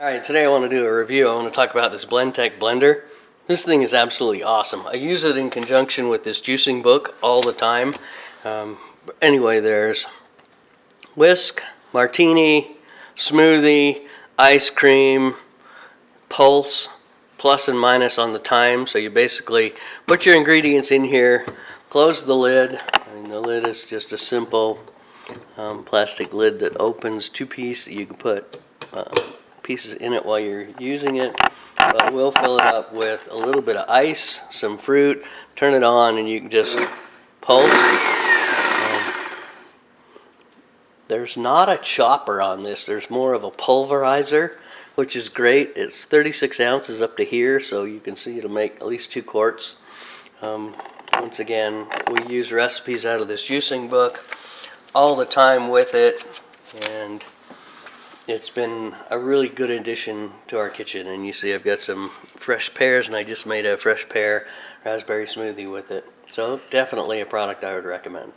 Alright, today I want to do a review. I want to talk about this Blendtec blender. This thing is absolutely awesome. I use it in conjunction with this juicing book all the time. Anyway, there's whisk, martini, smoothie, ice cream, pulse, plus and minus on the time. So you basically put your ingredients in here, close the lid. The lid is just a simple plastic lid that opens two-piece. You can put pieces in it while you're using it, but we'll fill it up with a little bit of ice, some fruit, turn it on, and you can just pulse. There's not a chopper on this, there's more of a pulverizer, which is great. It's 36 ounces up to here, so you can see it'll make at least 2 quarts. Once again, we use recipes out of this juicing book all the time with it, and it's been a really good addition to our kitchen. And you see I've got some fresh pears, and I just made a fresh pear raspberry smoothie with it. So definitely a product I would recommend.